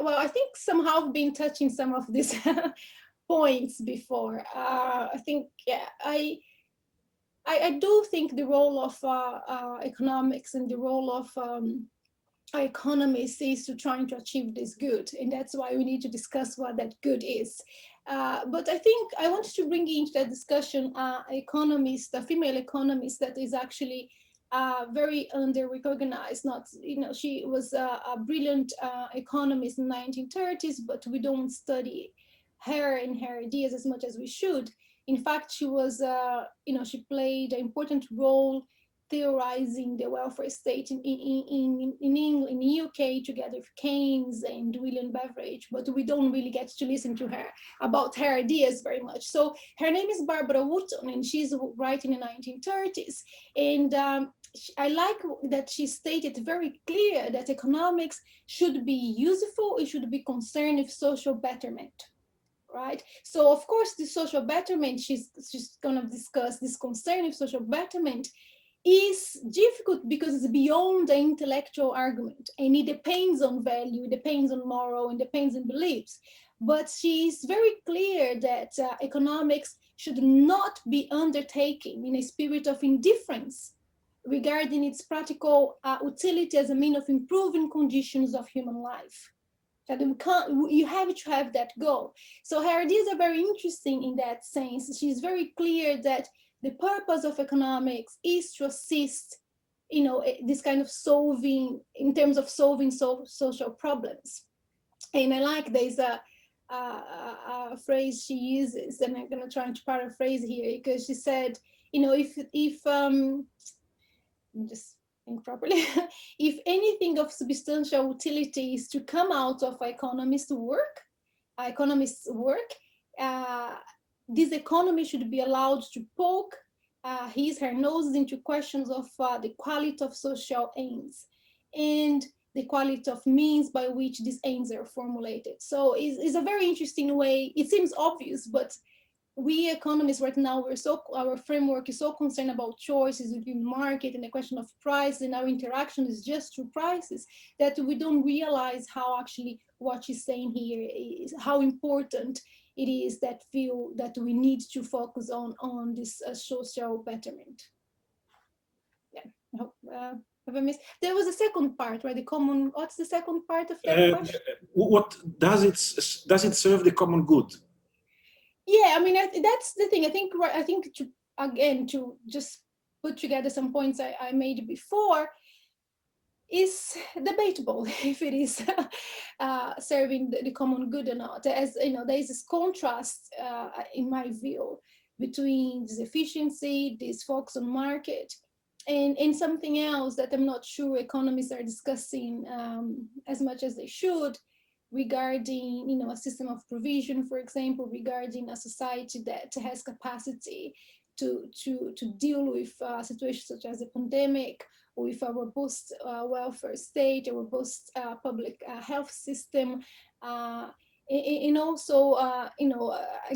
Well, I think somehow I've been touching some of these points before. I think, I do think the role of economics and the role of economists is to trying to achieve this good, and that's why we need to discuss what that good is. But I think I wanted to bring into that discussion economist, a female economist that is actually very under-recognized. Not, she was a brilliant economist in the 1930s, but we don't study her and her ideas as much as we should. In fact, she was, she played an important role theorizing the welfare state in England, in the UK, together with Keynes and William Beveridge, but we don't really get to listen to her about her ideas very much. So her name is Barbara Wootton, and she's writing in the 1930s. And I like that she stated very clear that economics should be useful, it should be concerned with social betterment. Right. So of course, the social betterment, she's going to discuss this concern of social betterment is difficult because it's beyond the intellectual argument, and it depends on value, it depends on moral, and depends on beliefs. But she's very clear that economics should not be undertaken in a spirit of indifference regarding its practical utility as a means of improving conditions of human life. That you have to have that goal. So her ideas are very interesting in that sense. She's very clear that the purpose of economics is to assist, this kind of solving, in terms of solving social problems. And I like there's a phrase she uses, and I'm going to try to paraphrase here, because she said, if just think properly, if anything of substantial utility is to come out of economists' work, this economy should be allowed to poke her noses into questions of the quality of social aims and the quality of means by which these aims are formulated. So it's a very interesting way. It seems obvious, but we economists right now, our framework is so concerned about choices within market and the question of price, and our interaction is just through prices, that we don't realize how actually what she's saying here is how important it is that we need to focus on this social betterment. Yeah. Have I missed? There was a second part, right? What's the second part of that question? What does it serve the common good? Yeah, I mean, that's the thing. I think to just put together some points I made before, is debatable if it is serving the common good or not. As there is this contrast, in my view, between this efficiency, this focus on market, and something else that I'm not sure economists are discussing as much as they should, regarding a system of provision, for example, regarding a society that has capacity to deal with situations such as a pandemic, with a robust welfare state, a robust public health system, and also, I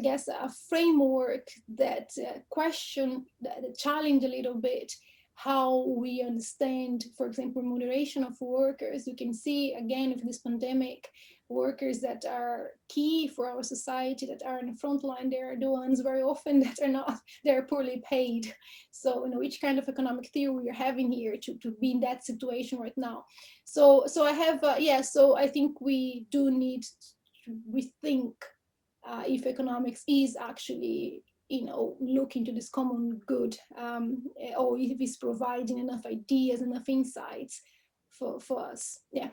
guess a framework that that challenge a little bit how we understand, for example, remuneration of workers. You can see, again, with this pandemic, workers that are key for our society, that are in the front line, they're the ones very often that are not, they're poorly paid. So, which kind of economic theory we're having here to be in that situation right now. So I have, so I think we do need to rethink if economics is actually looking to this common good, or if it's providing enough ideas, enough insights for us. Yeah.